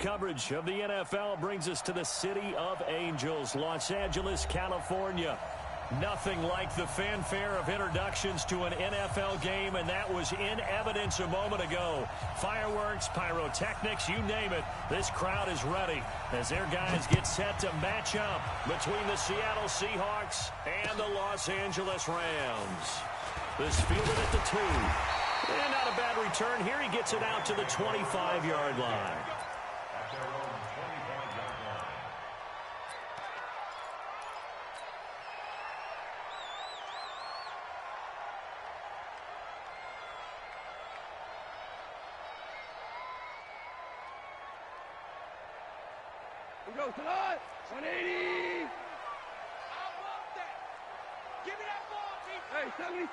coverage of the NFL brings us to the City of Angels, Los Angeles, California. Nothing like the fanfare of introductions to an NFL game, and that was in evidence a moment ago. Fireworks, pyrotechnics, you name it. This crowd is ready as their guys get set to match up between the Seattle Seahawks and the Los Angeles Rams. This fielded at the 2. And not a bad return here. He gets it out to the 25-yard line. We go tonight. 180. I want that. Give me that ball, Chief. Hey, 76.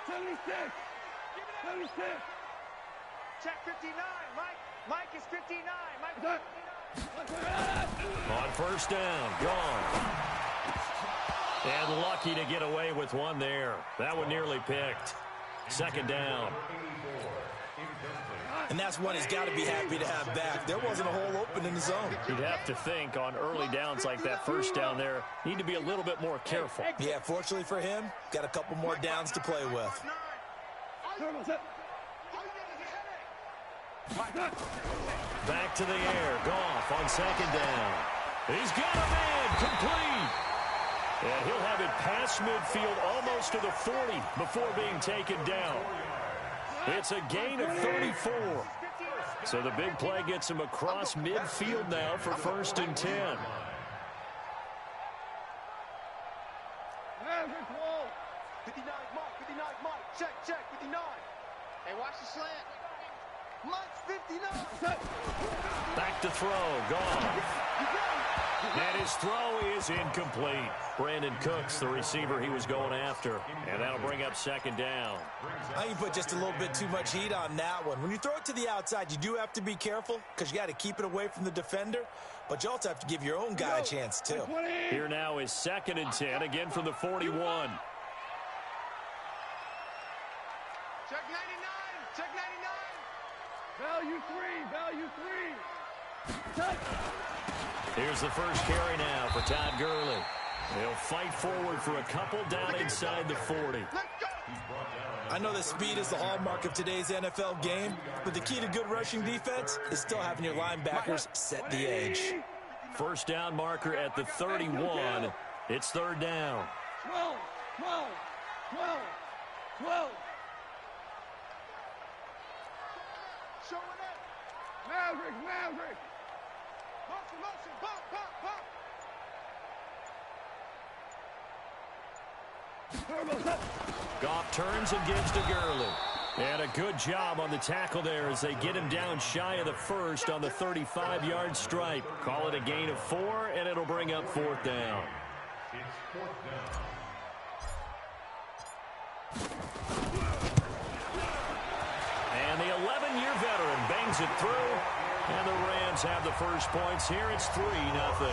76. 76. Check 59. Mike is 59. Mike Is that? On first down, gone. And lucky to get away with one there. That one nearly picked. Second down. And that's one he's got to be happy to have back. There wasn't a hole open in the zone. You'd have to think on early downs like that first down there, need to be a little bit more careful. Yeah, fortunately for him, got a couple more downs to play with. Back to the air. Goff on second down. He's got a man complete. And he'll have it past midfield almost to the 40 before being taken down. It's a gain of 34. So the big play gets him across midfield now for first and 10. 59, Mike. Check, 59. Hey, watch the slant. Mike's 59. Back to throw. Gone. And his throw is incomplete. Brandon Cooks, the receiver he was going after. And that'll bring up second down. I think you put just a little bit too much heat on that one. When you throw it to the outside, you do have to be careful because you got to keep it away from the defender. But you also have to give your own guy a chance, too. Here now is second and 10, again from the 41. Check 99. Check 99. Value 3. Here's the first carry now for Todd Gurley. He'll fight forward for a couple down inside the 40. I know that speed is the hallmark of today's NFL game, but the key to good rushing defense is still having your linebackers set the edge. First down marker at the 31. It's third down. 12. Showing up. Maverick. Motion. Bump. Goff turns and gives to Gurley. And a good job on the tackle there as they get him down shy of the first on the 35-yard stripe. Call it a gain of 4, and it'll bring up fourth down. And the 11-year veteran bangs it through. And the Rams have the first points here. It's 3-0.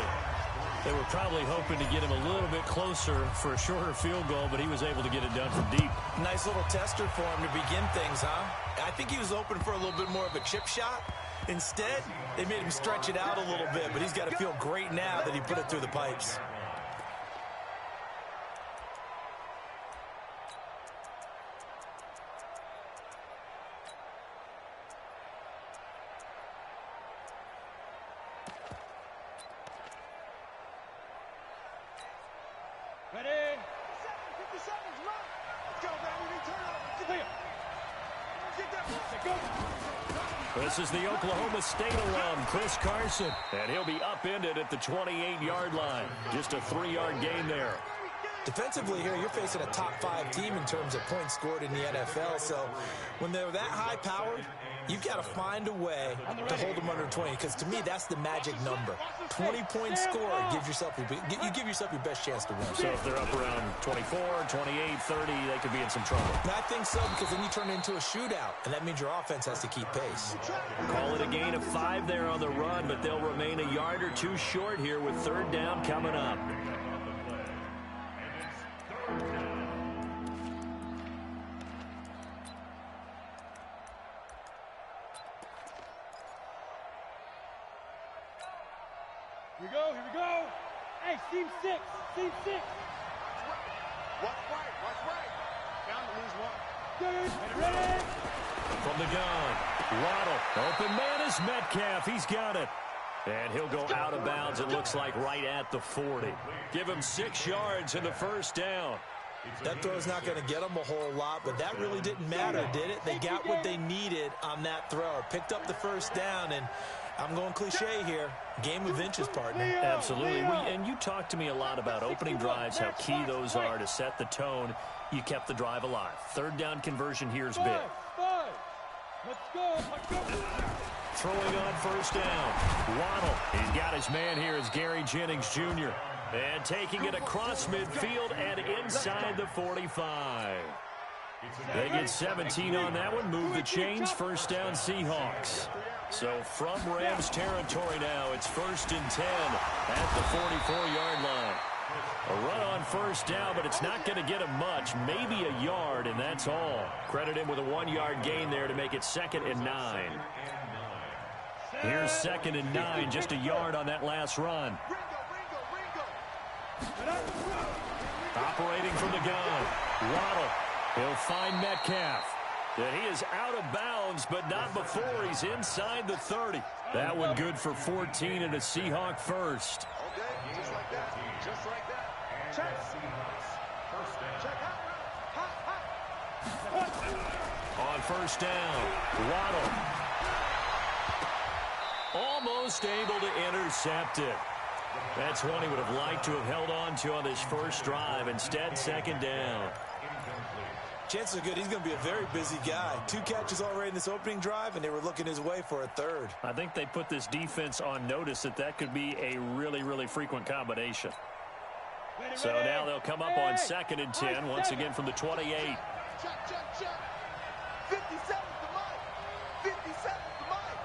They were probably hoping to get him a little bit closer for a shorter field goal, but he was able to get it done from deep. Nice little tester for him to begin things, huh? I think he was open for a little bit more of a chip shot. Instead, they made him stretch it out a little bit, but he's got to feel great now that he put it through the pipes. Ready? 50 seconds, run. Let's go, baby. Return it. Get that ball. This is the Oklahoma State alum, Chris Carson. And he'll be upended at the 28-yard line. Just a 3-yard gain there. Defensively here, you're facing a top-5 team in terms of points scored in the NFL. So when they're that high-powered, you've got to find a way to hold them under 20. Because to me, that's the magic number. 20 points scored gives yourself you give yourself your best chance to win. So if they're up around 24, 28, 30, they could be in some trouble. And I think so, because then you turn it into a shootout, and that means your offense has to keep pace. Call it a gain of 5 there on the run, but they'll remain a yard or two short here with third down coming up. we go, here we go. Hey, seam 6, seam 6. Watch right. Down to lose one. Good, ready. From the gun, Waddle. Open man is Metcalf. He's got it. And he'll go out of bounds, it looks like, right at the 40. Give him 6 yards in the first down. That throw's not going to get them a whole lot, but that really didn't matter, did it? They got what they needed on that throw. Picked up the first down, and I'm going cliche here. Game of inches, partner. Absolutely. And you talked to me a lot about opening drives, how key those are to set the tone. You kept the drive alive. Third down conversion here is big. 5. Let's go. Throwing on first down. Waddle. He's got his man here as Gary Jennings Jr. And taking it across midfield and inside the 45. They get 17 on that one. Move the chains. First down Seahawks. So from Rams territory now, it's 1st and 10 at the 44-yard line. A run on first down, but it's not going to get him much. Maybe a yard, and that's all. Credit him with a 1-yard gain there to make it 2nd and 9. Here's 2nd and 9, just a yard on that last run. Operating from the gun, Waddle. He'll find Metcalf. And he is out of bounds, but not before he's inside the 30. That one good for 14 and a Seahawk first. Okay, just like that. Just like that. Check. Check out. On first down, Waddle. Almost able to intercept it. That's one he would have liked to have held on to on this first drive. Instead, 2nd down. Chances are good he's going to be a very busy guy. 2 catches already in this opening drive, and they were looking his way for a 3rd. I think they put this defense on notice that could be a really, really frequent combination. So now they'll come up on 2nd and 10, once again from the 28. Check. 57's the mic. 57's the mic.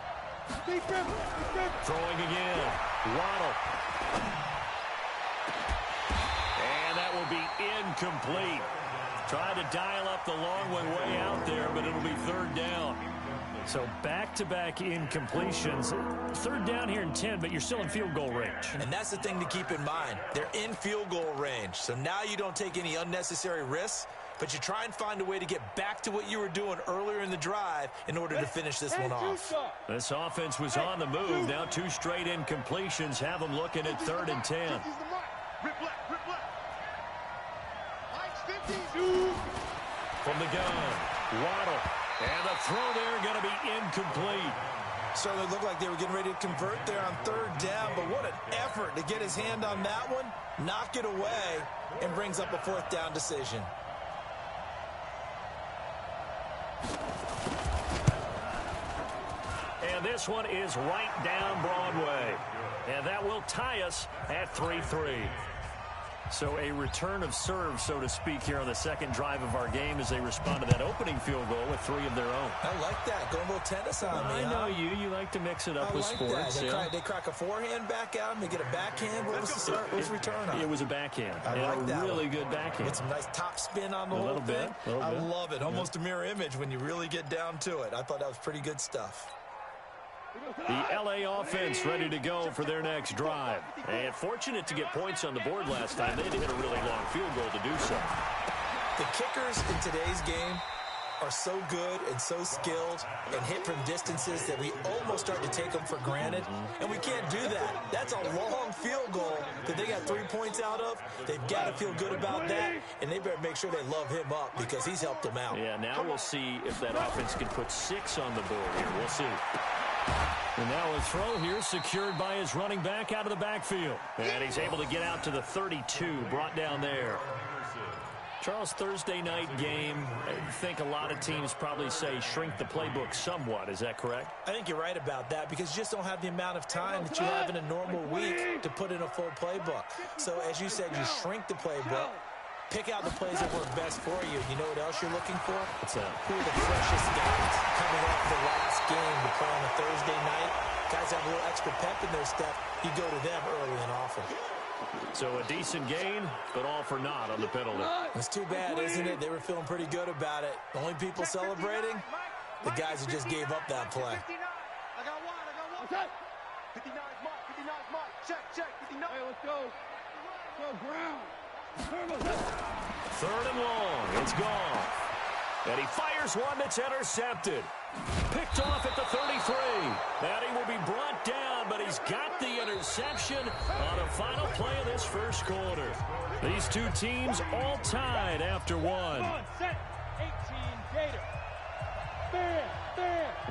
Throwing again. Waddle. And that will be incomplete. Tried to dial up the long one way out there, but it'll be 3rd down. So back-to-back incompletions. 3rd down here in 10, but you're still in field goal range. And that's the thing to keep in mind. They're in field goal range. So now you don't take any unnecessary risks, but you try and find a way to get back to what you were doing earlier in the drive in order to finish this one off. This offense was on the move. Now 2 straight incompletions have them looking at 3rd and 10. Rip left. Mike's 50. From the gun, Waddle. And the throw there going to be incomplete. Certainly looked like they were getting ready to convert there on 3rd down, but what an effort to get his hand on that one, knock it away, and brings up a 4th down decision. And this one is right down Broadway. And that will tie us at 3-3. So a return of serve, so to speak, here on the 2nd drive of our game as they respond to that opening field goal with 3 of their own. I like that. Going a little tennis on me. I know you. You like to mix it up with sports. They crack a forehand back at him. They get a backhand. What was the start? What was the return on? It was a backhand. I like that. Really good backhand. With some nice top spin on the whole thing. I love it. Almost a mirror image when you really get down to it. I thought that was pretty good stuff. The L.A. offense ready to go for their next drive. And fortunate to get points on the board last time. They had to hit a really long field goal to do so. The kickers in today's game are so good and so skilled and hit from distances that we almost start to take them for granted. And we can't do that. That's a long field goal that they got 3 points out of. They've got to feel good about that, and they better make sure they love him up because he's helped them out. Yeah, now we'll see if that offense can put 6 on the board here. We'll see. And now a throw here secured by his running back out of the backfield. And he's able to get out to the 32, brought down there. Charles, Thursday night game, I think a lot of teams probably say shrink the playbook somewhat. Is that correct? I think you're right about that because you just don't have the amount of time that you have in a normal week to put in a full playbook. So as you said, you shrink the playbook. Pick out the plays that work best for you. You know what else you're looking for? What's that? Who are the freshest guys coming off the last game to play on a Thursday night? Guys have a little extra pep in their step. You go to them early and often. So a decent gain, but all for naught on the penalty. It's too bad, isn't it? They were feeling pretty good about it. The only people celebrating, the guys who just gave up that play. I got one. 59's mark. 59's mark. Check, check. 59. Hey, let's go. Go ground. Third and long. It's gone. And he fires one that's intercepted. Picked off at the 33. And he will be brought down, but he's got the interception on a final play of this first quarter. These two teams all tied after one. Come on, set. 18 Gator. Fair.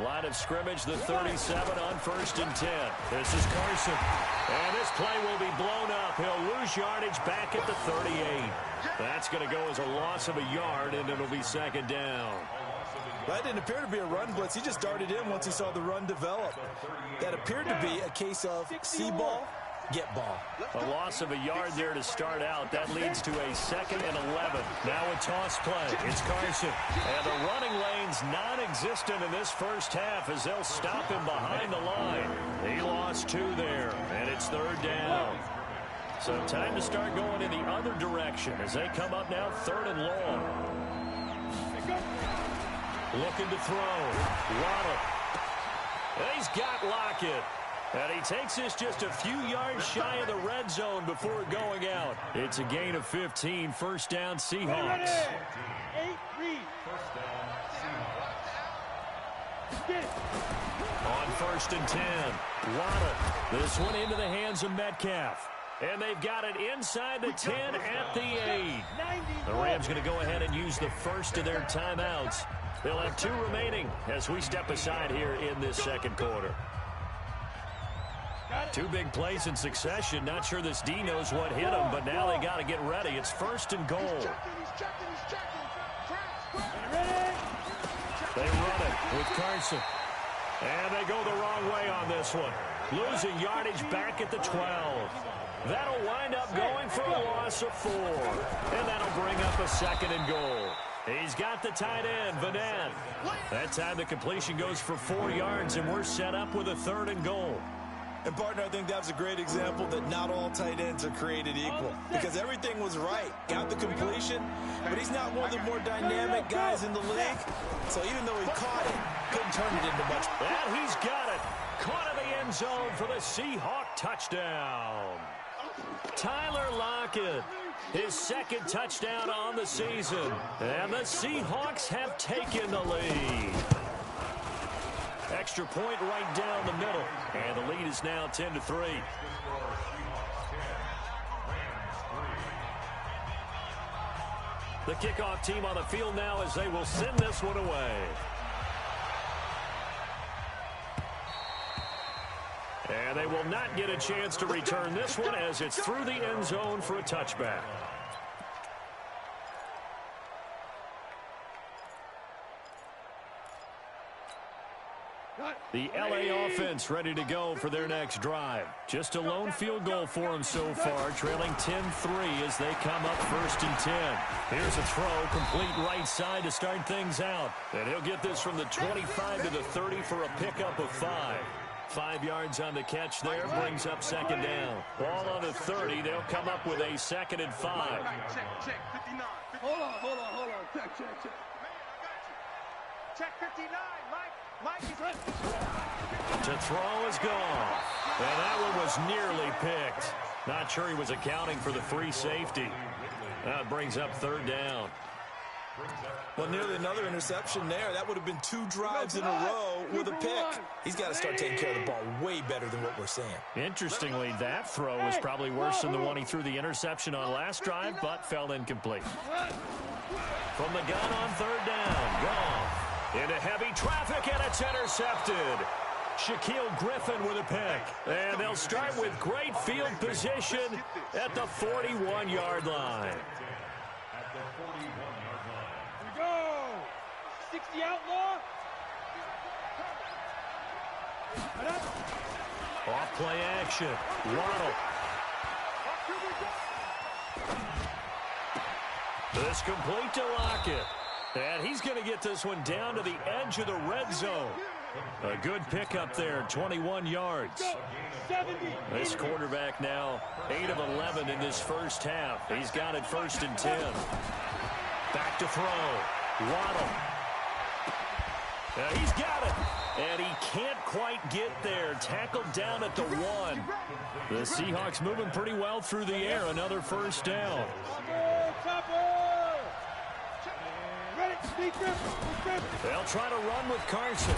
Line of scrimmage, the 37 on 1st and 10. This is Carson. And this play will be blown up. He'll lose yardage back at the 38. That's going to go as a loss of a yard, and it'll be second down. That didn't appear to be a run blitz. He just darted in once he saw the run develop. That appeared to be a case of see ball, get ball. A loss of a yard there to start out. That leads to a 2nd and 11. Now a toss play. It's Carson. And the running lane's non-existent in this first half as they'll stop him behind the line. He lost 2 there, and it's 3rd down. So time to start going in the other direction as they come up now 3rd and long. Looking to throw. Waddle. And he's got Lockett. And he takes this just a few yards shy of the red zone before going out. It's a gain of 15. First down, Seahawks. 8 read. On 1st and 10. Waddle. This one into the hands of Metcalf. And they've got it inside the 10 at the 8. The Rams going to go ahead and use the first of their timeouts. They'll have 2 remaining as we step aside here in this second quarter. 2 big plays in succession. Not sure this D knows what hit him, but now they got to get ready. It's 1st and goal. They run it with Carson. And they go the wrong way on this one. Losing yardage back at the 12. That'll wind up going for a loss of 4. And that'll bring up a 2nd and goal. He's got the tight end, Vanette. That time the completion goes for 4 yards, and we're set up with a 3rd and goal. And, partner, I think that was a great example that not all tight ends are created equal because everything was right. Got the completion, but he's not one of the more dynamic guys in the league. So even though he caught it, couldn't turn it into much. And he's got it. Caught in the end zone for the Seahawk touchdown. Tyler Lockett, his 2nd touchdown on the season. And the Seahawks have taken the lead. Extra point right down the middle. And the lead is now 10-3. The kickoff team on the field now as they will send this one away. And they will not get a chance to return this one as it's through the end zone for a touchback. The LA offense ready to go for their next drive. Just a lone field goal for them so far, trailing 10-3 as they come up 1st and 10. Here's a throw, complete right side to start things out. And he'll get this from the 25 to the 30 for a pickup of 5. 5 yards on the catch there, brings up 2nd down. Ball on the 30, they'll come up with a 2nd and 5. Check, 59. Hold on. Check. Check 59, Mike. Mike is ready. To throw is gone. And that one was nearly picked. Not sure he was accounting for the free safety. That brings up 3rd down. Well, nearly another interception there. That would have been 2 drives in a row with a pick. He's got to start taking care of the ball way better than what we're seeing. Interestingly, that throw was probably worse than the one he threw the interception on last drive, but fell incomplete. From the gun on 3rd down, gone. Into heavy traffic, and it's intercepted. Shaquille Griffin with a pick. And they'll start with great field position at the 41-yard line. Go! 60 outlaw. Off play action. Waddle. This complete to Lockett. And he's going to get this one down to the edge of the red zone. A good pickup there, 21 yards. This quarterback now 8 of 11 in this first half. He's got it 1st and 10. Back to throw. Waddle. And he's got it. And he can't quite get there. Tackled down at the 1. The Seahawks moving pretty well through the air. Another first down. They'll try to run with Carson.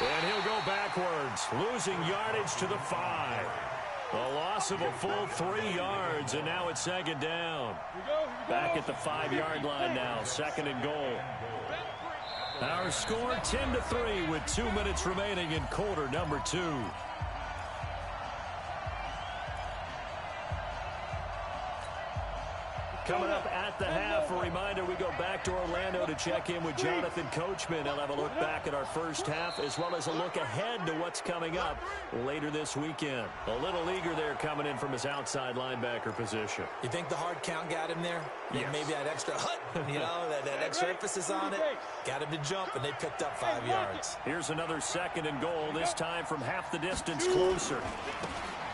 And he'll go backwards, losing yardage to the 5. A loss of a full 3 yards, and now it's second down. Back at the 5-yard line now, second and goal. Our score 10-3 with 2 minutes remaining in quarter number 2. Coming up at the half, a reminder, we go back to Orlando to check in with Jonathan Coachman. He'll have a look back at our first half as well as a look ahead to what's coming up later this weekend. A little eager there coming in from his outside linebacker position. You think the hard count got him there? Yes. Maybe that extra that extra emphasis on it. Got him to jump, and they picked up 5 yards. Here's another second and goal, this time from half the distance closer.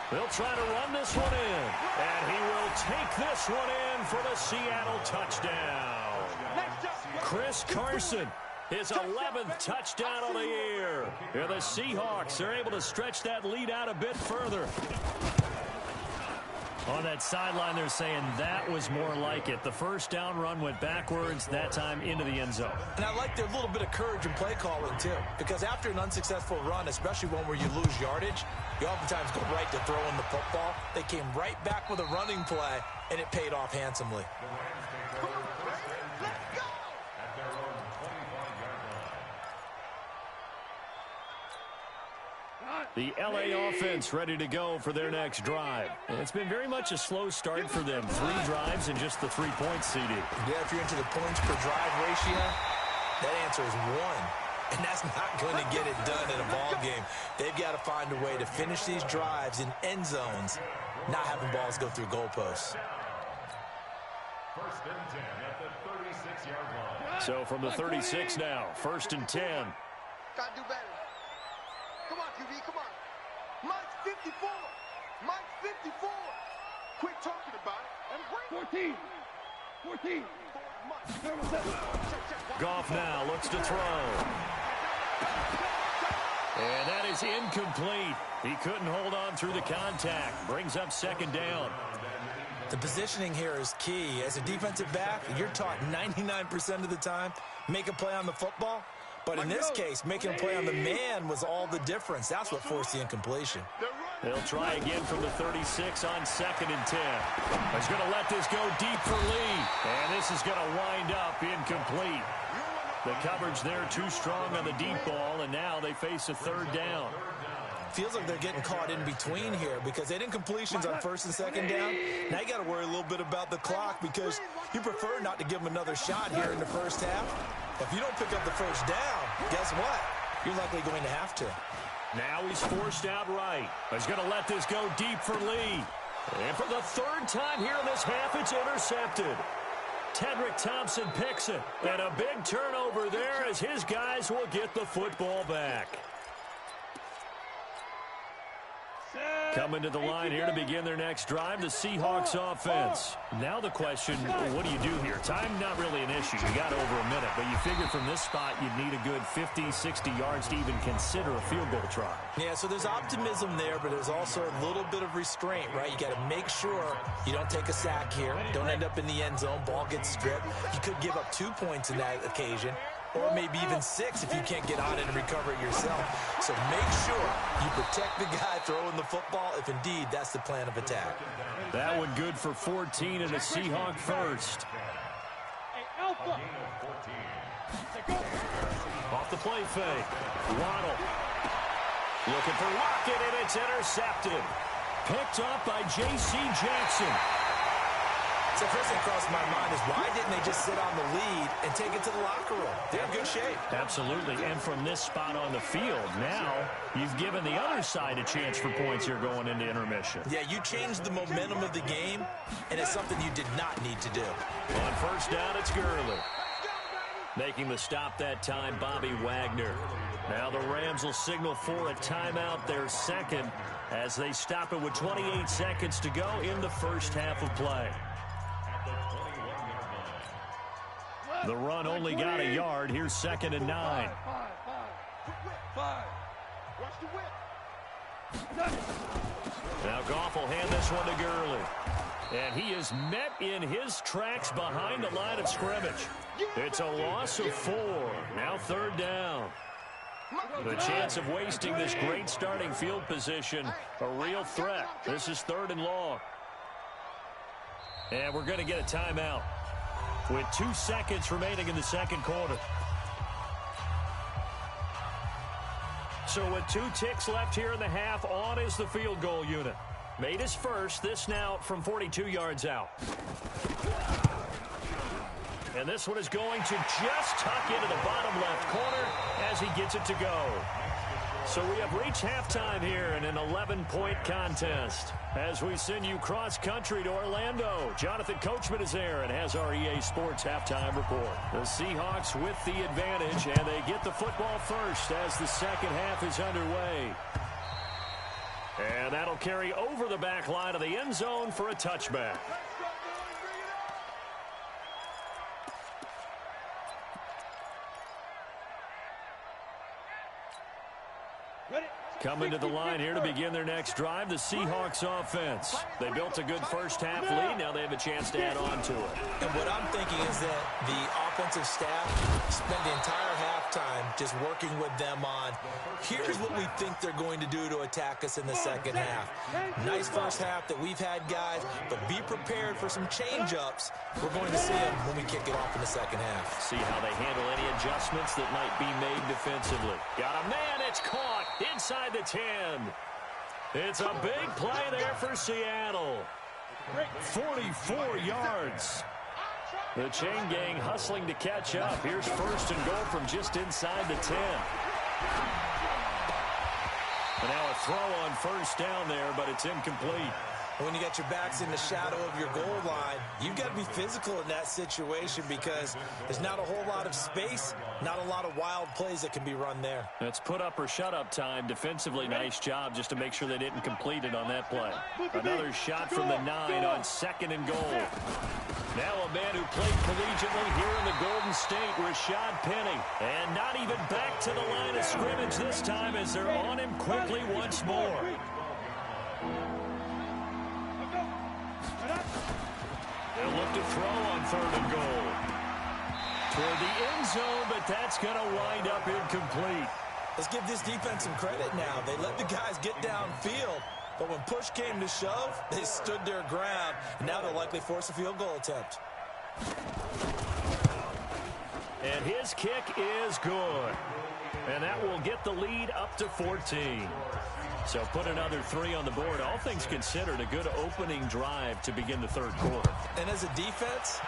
They'll try to run this one in, and he will take this one in for the Seattle touchdown. Chris Carson, his 11th touchdown of the year. And the Seahawks are able to stretch that lead out a bit further. On that sideline, they're saying that was more like it. The first down run went backwards, that time into the end zone. And I like their little bit of courage in play calling, too. Because after an unsuccessful run, especially one where you lose yardage, you oftentimes go right to throwing the football. They came right back with a running play, and it paid off handsomely. The L.A. offense ready to go for their next drive. And it's been very much a slow start for them. 3 drives and just the 3 points, CD. Yeah, if you're into the points per drive ratio, that answer is 1. And that's not going to get it done in a ball game. They've got to find a way to finish these drives in end zones, not having balls go through goalposts. First and 10 at the 36-yard line. So from the 36 now, first and 10. Gotta do better. Come on, QB, come on. Mike's 54. Mike's 54. Quit talking about it. 14. Goff now looks to throw. And that is incomplete. He couldn't hold on through the contact. Brings up second down. The positioning here is key. As a defensive back, you're taught 99% of the time, make a play on the football. But in this case, making a play on the man was all the difference. That's what forced the incompletion. They'll try again from the 36 on second and 10. He's going to let this go deep for Lee. And this is going to wind up incomplete. The coverage there too strong on the deep ball, and now they face a third down. Feels like they're getting caught in between here because they had incompletions on first and second down. Now you got to worry a little bit about the clock because you prefer not to give them another shot here in the first half. If you don't pick up the first down, guess what? You're likely going to have to. Now he's forced out right. He's going to let this go deep for Lee. And for the third time here in this half, it's intercepted. Tedrick Thompson picks it. And a big turnover there as his guys will get the football back. Coming to the line here to begin their next drive, the Seahawks offense. Now the question, what do you do here? Time not really an issue. You got over a minute, but you figure from this spot you'd need a good 50, 60 yards to even consider a field goal try. Yeah, so there's optimism there, but there's also a little bit of restraint, right? You got to make sure you don't take a sack here. Don't end up in the end zone. Ball gets stripped. You could give up 2 points in that occasion, or maybe even 6 if you can't get on it and recover it yourself. So make sure you protect the guy throwing the football if indeed that's the plan of attack. That one good for 14 and a Seahawk first. Hey, Alpha. Off the play fake. Waddle. Looking for Lockett, and it's intercepted. Picked up by J.C. Jackson. So first thing crossed my mind is why didn't they just sit on the lead and take it to the locker room? They're in good shape. Absolutely, and from this spot on the field, now you've given the other side a chance for points here going into intermission. Yeah, you changed the momentum of the game, and it's something you did not need to do. On first down, it's Gurley. Making the stop that time, Bobby Wagner. Now the Rams will signal for a timeout, their second, as they stop it with 28 seconds to go in the first half of play. The run only got a yard. Here's second and 9. 5. Watch the whip. Now Goff will hand this one to Gurley. And he is met in his tracks behind the line of scrimmage. It's a loss of 4. Now 3rd down. The chance of wasting this great starting field position, a real threat. This is 3rd and long. And we're going to get a timeout with 2 seconds remaining in the second quarter. So with 2 ticks left here in the half, on is the field goal unit. Made his first, this now from 42 yards out. And this one is going to just tuck into the bottom left corner as he gets it to go. So we have reached halftime here in an 11-point contest. As we send you cross-country to Orlando, Jonathan Coachman is there and has our EA Sports halftime report. The Seahawks with the advantage, and they get the football first as the second half is underway. And that'll carry over the back line of the end zone for a touchback. Coming to the line here to begin their next drive, the Seahawks offense. They built a good first half lead. Now they have a chance to add on to it. And what I'm thinking is that the offensive staff spent the entire halftime just working with them on, here's what we think they're going to do to attack us in the second half. Nice first half that we've had, guys, but be prepared for some change-ups. We're going to see them when we kick it off in the second half. See how they handle any adjustments that might be made defensively. Got a man, it's caught inside the 10. It's a big play there for Seattle. 44 yards. The chain gang hustling to catch up. Here's 1st and goal from just inside the 10. And now a throw on 1st down there, but it's incomplete. When you got your backs in the shadow of your goal line, you've got to be physical in that situation because there's not a whole lot of space, not a lot of wild plays that can be run there. That's put up or shut up time. Defensively, nice job just to make sure they didn't complete it on that play. Another shot from the 9 on 2nd and goal. Now a man who played collegiately here in the Golden State, Rashad Penny. And not even back to the line of scrimmage this time as they're on him quickly once more. They'll look to throw on 3rd and goal. Toward the end zone, but that's going to wind up incomplete. Let's give this defense some credit now. They let the guys get downfield, but when push came to shove, they stood their ground, and now they'll likely force a field goal attempt. And his kick is good. And that will get the lead up to 14. So put another 3 on the board. All things considered, a good opening drive to begin the 3rd quarter. And as a defense,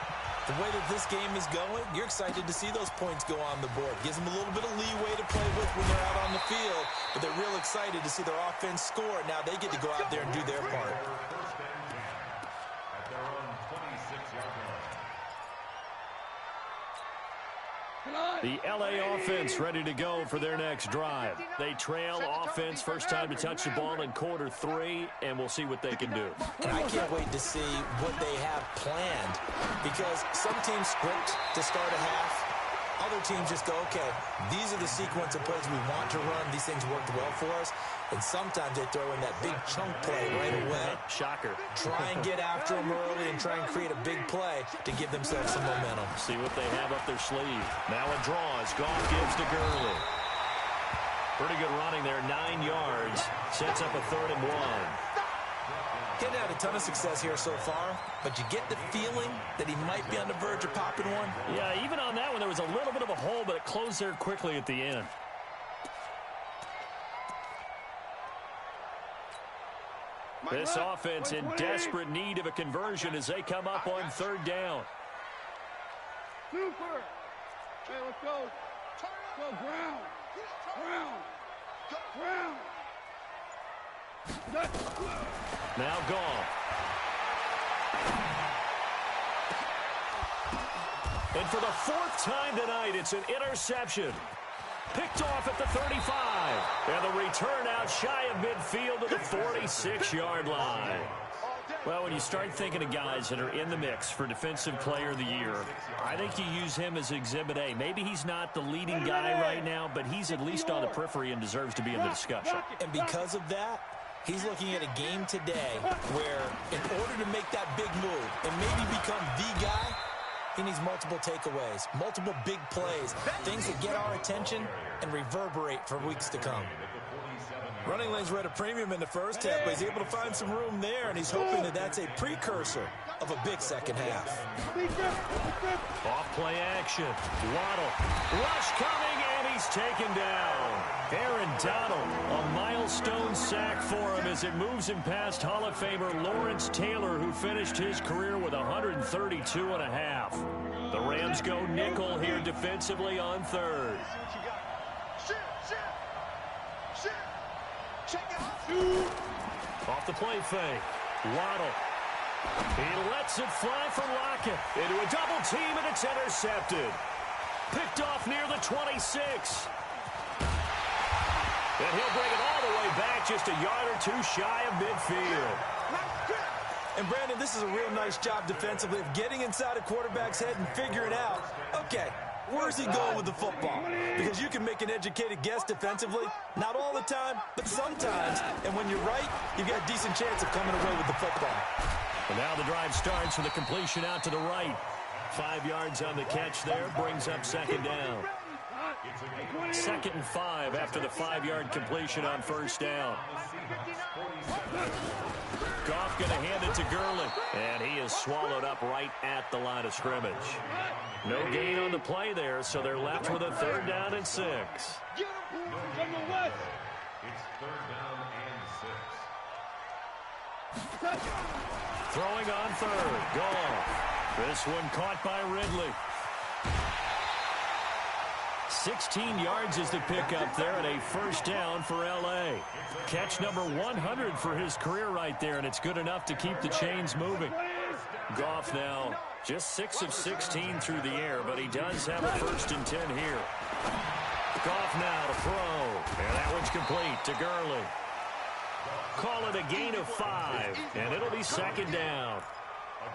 the way that this game is going, you're excited to see those points go on the board. Gives them a little bit of leeway to play with when they're out on the field, but they're real excited to see their offense score. Now they get to go out there and do their part. At their own 26-yard line. The L.A. offense ready to go for their next drive. They trail offense, first time to touch the ball in quarter 3, and we'll see what they can do. And I can't wait to see what they have planned because some teams script to start a half. Other teams just go, okay, these are the sequence of plays we want to run. These things worked well for us. And sometimes they throw in that big chunk play right away. Shocker. Try and get after them early and try and create a big play to give themselves some momentum. See what they have up their sleeve. Now it draws. Goff gives to Gurley. Pretty good running there, 9 yards. Sets up a 3rd and 1. Hadn't had a ton of success here so far, but you get the feeling that he might be on the verge of popping one. Yeah, even on that one, there was a little bit of a hole, but it closed there quickly at the end. This offense in desperate need of a conversion as they come up on 3rd down. Super. Hey, let's go. Go, ground. Now Goff. And for the 4th time tonight, it's an interception. Picked off at the 35. And the return out shy of midfield to the 46-yard line. Well, when you start thinking of guys that are in the mix for Defensive Player of the Year, I think you use him as Exhibit A. Maybe he's not the leading guy right now, but he's at least on the periphery and deserves to be in the discussion. And because of that, he's looking at a game today where in order to make that big move and maybe become the guy, he needs multiple takeaways, multiple big plays, things that get our attention and reverberate for weeks to come. Running lanes were at a premium in the first half, but he's able to find some room there, and he's hoping that that's a precursor of a big second half. Off play action. Waddle. Rush coming, and he's taken down. Aaron Donald, a milestone sack for him as it moves him past Hall of Famer Lawrence Taylor, who finished his career with 132.5. The Rams go nickel here defensively on third. Off the play fake. Waddle. He lets it fly from Lockett. Into a double team, and it's intercepted. Picked off near the 26. And he'll bring it all the way back, just a yard or two shy of midfield. And, Brandon, this is a real nice job defensively of getting inside a quarterback's head and figuring out, okay, where's he going with the football? Because you can make an educated guess defensively. Not all the time, but sometimes. And when you're right, you've got a decent chance of coming away with the football. And now the drive starts with a completion out to the right. 5 yards on the catch there, brings up second down. 2nd and 5 after the 5-yard completion on first down. Goff going to hand it to Gurley, and he is swallowed up right at the line of scrimmage. No gain on the play there, so they're left with a 3rd down and 6. It's 3rd down and 6. Throwing on 3rd, Goff. This one caught by Ridley. 16 yards is the pickup there, and a 1st down for L.A. Catch number 100 for his career right there, and it's good enough to keep the chains moving. Goff now just 6 of 16 through the air, but he does have a 1st and 10 here. Goff now to throw, and that one's complete to Gurley. Call it a gain of 5, and it'll be 2nd down.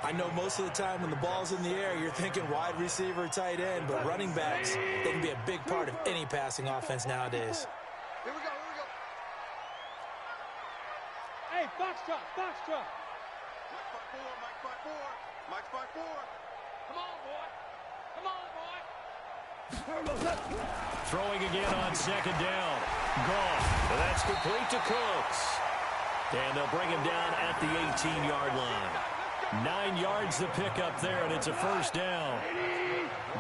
I know most of the time when the ball's in the air, you're thinking wide receiver, tight end, but running backs, they can be a big part of any passing offense nowadays. Here we go, here we go. Hey, box drop, box drop. Mike 5-4, Mike 5-4. Mike 5-4. Come on, boy. Come on, boy. Throwing again on 2nd down. Goff. And that's complete to Cooks. And they'll bring him down at the 18-yard line. 9 yards the pickup there, and it's a 1st down.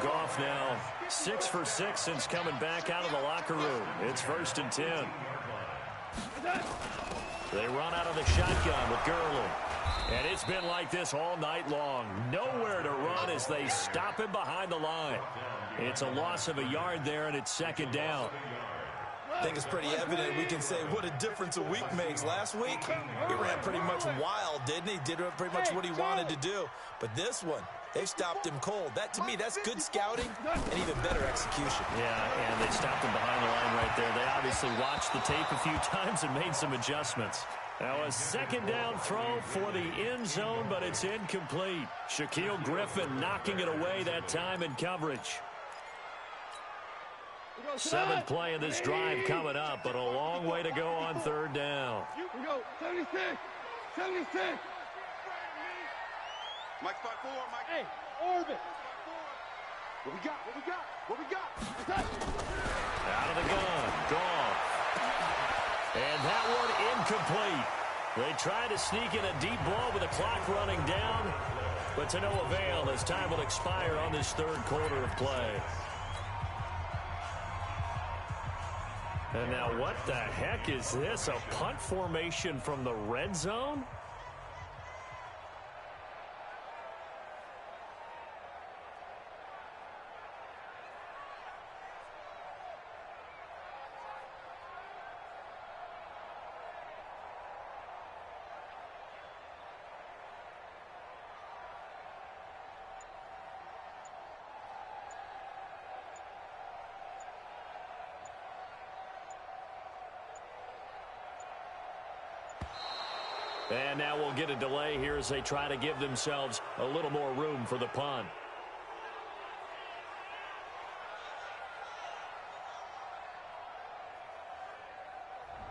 Goff now 6 for 6 since coming back out of the locker room. It's 1st and 10. They run out of the shotgun with Gurley. And it's been like this all night long. Nowhere to run as they stop him behind the line. It's a loss of a yard there, and it's 2nd down. I think it's pretty evident. We can say what a difference a week makes. Last week, he ran pretty much wild, didn't he? Did pretty much what he wanted to do. But this one, they stopped him cold. That, to me, that's good scouting and even better execution. Yeah, and they stopped him behind the line right there. They obviously watched the tape a few times and made some adjustments. Now a 2nd down throw for the end zone, but it's incomplete. Shaquille Griffin knocking it away that time in coverage. 7th play of this drive coming up, but a long way to go on 3rd down. We go, 76, 76. Mike 5-4, Mike. Hey, orbit. What we got, what we got, what we got? Out of the gun, Goff. And that one incomplete. They try to sneak in a deep ball with the clock running down, but to no avail as time will expire on this 3rd quarter of play. And now what the heck is this? A punt formation from the red zone? And now we'll get a delay here as they try to give themselves a little more room for the punt.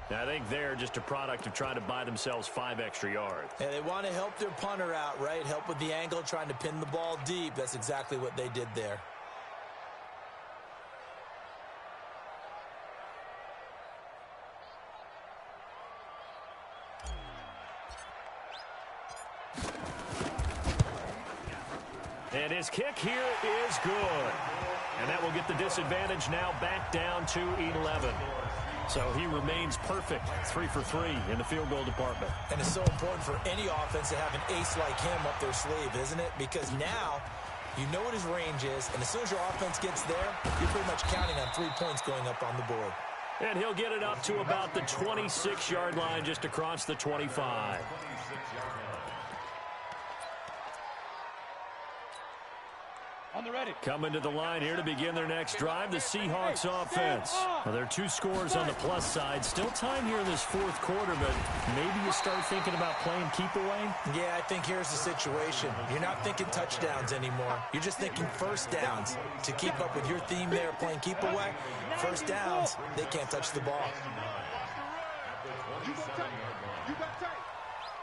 I think they're just a product of trying to buy themselves 5 extra yards. And they want to help their punter out, right? Help with the angle, trying to pin the ball deep. That's exactly what they did there. And his kick here is good. And that will get the disadvantage now back down to 11. So he remains perfect, 3 for 3 in the field goal department. And it's so important for any offense to have an ace like him up their sleeve, isn't it? Because now you know what his range is, and as soon as your offense gets there, you're pretty much counting on 3 points going up on the board. And he'll get it up to about the 26-yard line, just across the 25. On the ready. Coming to the line here to begin their next drive, the Seahawks offense. Well, there are 2 scores on the plus side. Still time here in this 4th quarter, but maybe you start thinking about playing keep away? Yeah, I think here's the situation. You're not thinking touchdowns anymore. You're just thinking first downs. To keep up with your theme there, playing keep away, first downs, they can't touch the ball. You got tight. You got tight.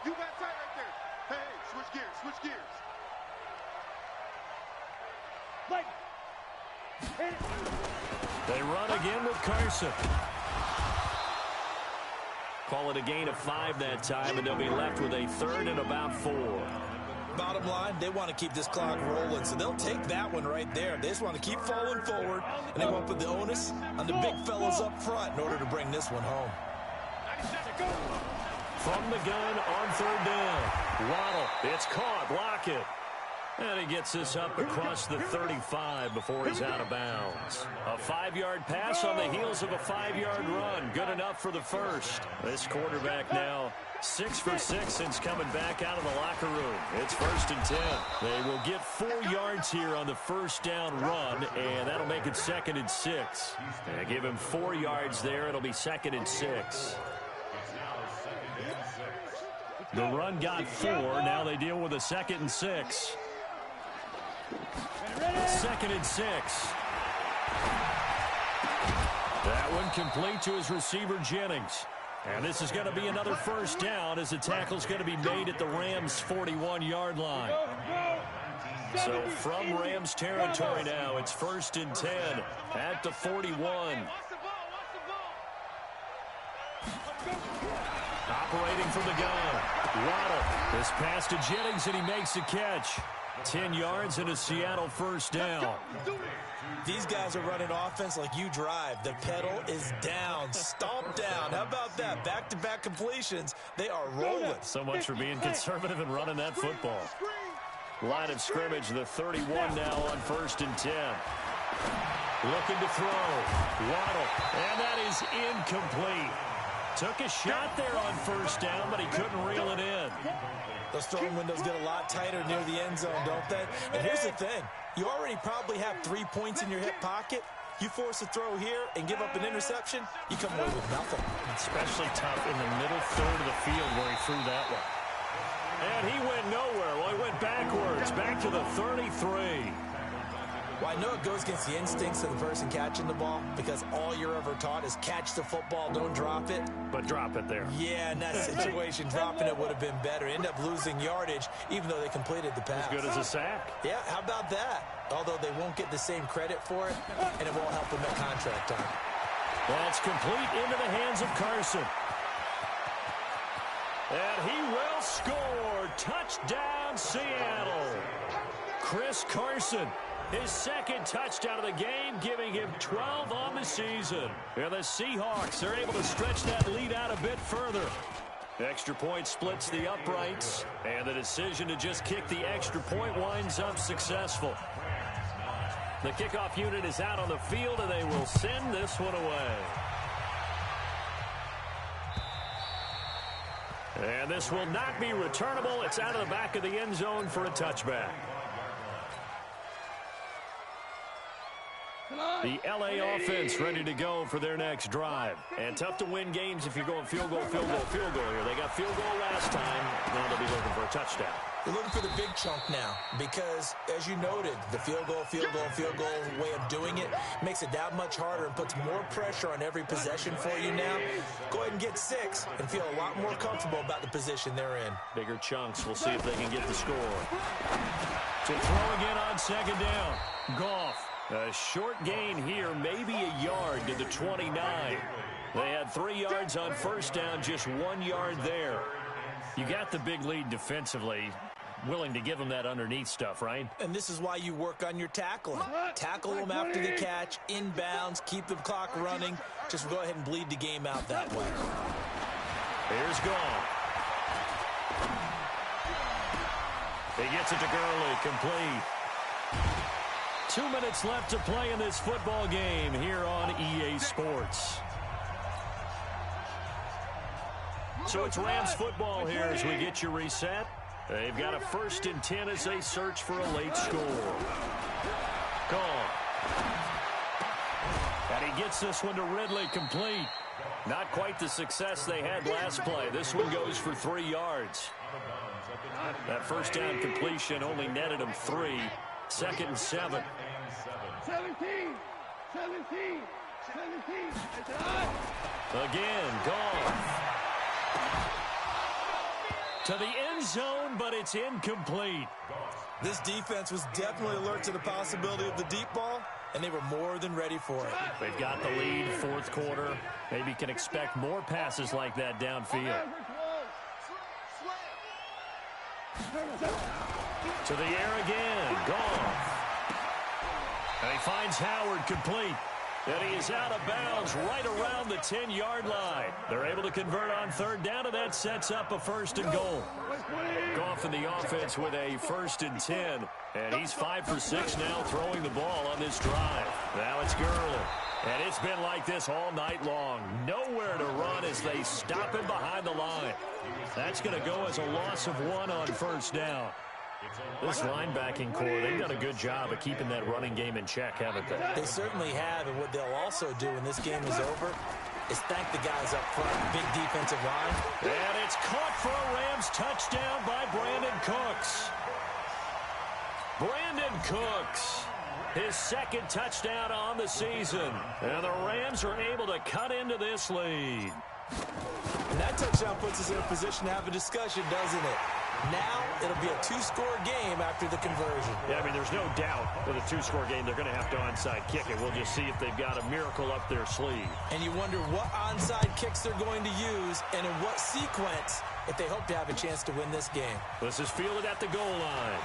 You got tight right there. Hey, switch gears, switch gears. They run again with Carson. Call it a gain of 5 that time, and they'll be left with a 3rd and about 4. Bottom line, they want to keep this clock rolling, so they'll take that one right there. They just want to keep falling forward, and they want to put the onus on the big fellas up front in order to bring this one home. From the gun on 3rd down. Waddle, it's caught, block it. And he gets this up across the 35 before he's out of bounds. A 5-yard pass on the heels of a 5-yard run. Good enough for the first. This quarterback now 6 for 6 since coming back out of the locker room. It's 1st and 10. They will get 4 yards here on the first down run, and that'll make it 2nd and 6. And give him 4 yards there. It'll be 2nd and 6. The run got 4. Now they deal with a 2nd and 6. 2nd and 6. That one complete to his receiver, Jennings. And this is going to be another first down as the tackle's going to be made at the Rams' 41-yard line. So from Rams territory now, it's 1st and 10 at the 41. Operating from the gun. Waddle. This pass to Jennings, and he makes the catch. 10 yards and a Seattle first down. These guys are running offense like you drive. The pedal is down, stomped down. How about that? Back-to-back completions. They are rolling. So much for being conservative and running that football. Line of scrimmage, the 31 now on 1st and 10. Looking to throw. Waddle, and that is incomplete. Took a shot there on first down, but he couldn't reel it in. Those throwing windows get a lot tighter near the end zone, don't they? And here's the thing. You already probably have 3 points in your hip pocket. You force a throw here and give up an interception, you come away with nothing. Especially tough in the middle third of the field where he threw that one. And he went nowhere. Well, he went backwards, back to the 33. Well, I know it goes against the instincts of the person catching the ball because all you're ever taught is catch the football, don't drop it. But drop it there. Yeah, in that situation, dropping it would have been better. End up losing yardage, even though they completed the pass. As good as a sack. Yeah, how about that? Although they won't get the same credit for it, and it won't help them at contract time. That's complete into the hands of Carson. And he will score. Touchdown, Seattle. Chris Carson. His 2nd touchdown of the game, giving him 12 on the season. And the Seahawks are able to stretch that lead out a bit further. Extra point splits the uprights, and the decision to just kick the extra point winds up successful. The kickoff unit is out on the field, and they will send this one away. And this will not be returnable. It's out of the back of the end zone for a touchback. The L.A. offense ready to go for their next drive. And tough to win games if you're going field goal, field goal, field goal here. They got field goal last time. Now they'll be looking for a touchdown. You're looking for the big chunk now because, as you noted, the field goal way of doing it makes it that much harder and puts more pressure on every possession for you now. Go ahead and get 6 and feel a lot more comfortable about the position they're in. Bigger chunks. We'll see if they can get the score. To throw again on second down. Goff. A short gain here, maybe a yard to the 29. They had 3 yards on first down, just 1 yard there. You got the big lead defensively. Willing to give them that underneath stuff, right? And this is why you work on your tackling. Tackle them after the catch, inbounds, keep the clock running. Just go ahead and bleed the game out that way. Here's Goff. He gets it to Gurley, complete. 2 minutes left to play in this football game here on EA Sports. So it's Rams football here as we get you reset. They've got a 1st and 10 as they search for a late score. Gone. And he gets this one to Ridley, complete. Not quite the success they had last play. This one goes for 3 yards. That first down completion only netted him 3. 2nd and 7. 17. Again, gone. To the end zone, but it's incomplete. This defense was definitely alert to the possibility of the deep ball, and they were more than ready for it. They've got the lead, 4th quarter. Maybe can expect more passes like that downfield. To the air again, gone. And he finds Howard, complete. And he is out of bounds right around the 10-yard line. They're able to convert on 3rd down, and that sets up a 1st and goal. Goff in the offense with a 1st and 10. And he's 5 for 6 now throwing the ball on this drive. Now it's Gurley. And it's been like this all night long. Nowhere to run as they stop him behind the line. That's going to go as a loss of 1 on 1st down. This linebacking core, they've done a good job of keeping that running game in check, haven't they? They certainly have, and what they'll also do when this game is over is thank the guys up front, big defensive line. And it's caught for a Rams touchdown by Brandon Cooks. Brandon Cooks, his 2nd touchdown on the season. And the Rams are able to cut into this lead. And that touchdown puts us in a position to have a discussion, doesn't it? Now it'll be a 2-score game after the conversion. Yeah, I mean, there's no doubt with a 2-score game they're going to have to onside kick it. We'll just see if they've got a miracle up their sleeve. And you wonder what onside kicks they're going to use and in what sequence if they hope to have a chance to win this game. This is fielded at the goal line.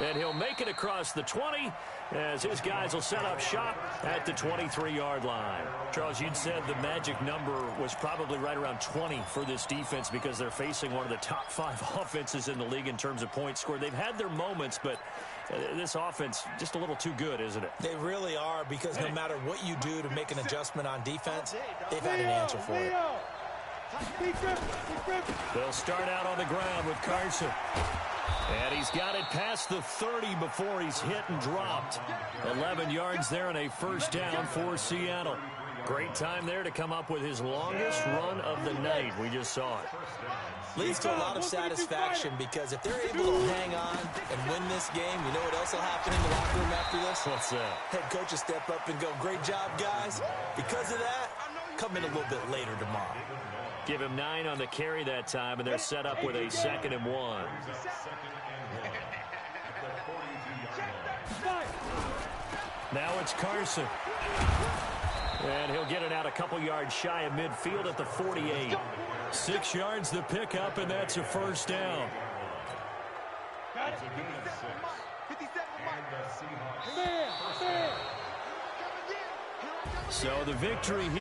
And he'll make it across the 20 as his guys will set up shop at the 23-yard line. Charles, you'd said the magic number was probably right around 20 for this defense because they're facing one of the top 5 offenses in the league in terms of points scored. They've had their moments, but this offense just a little too good, isn't it? They really are, because no matter what you do to make an adjustment on defense, they've had an answer for it. They'll start out on the ground with Carson. And he's got it past the 30 before he's hit and dropped. 11 yards there and a 1st down for Seattle. Great time there to come up with his longest run of the night. We just saw it. Leads to a lot of satisfaction, because if they're able to hang on and win this game, you know what else will happen in the locker room after this? What's that? Head coach will step up and go, great job, guys. Because of that, come in a little bit later tomorrow. Give him 9 on the carry that time, and they're set up with a 2nd and 1. Now it's Carson. And he'll get it out a couple yards shy of midfield at the 48. 6 yards the pickup, and that's a 1st down. So the victory here.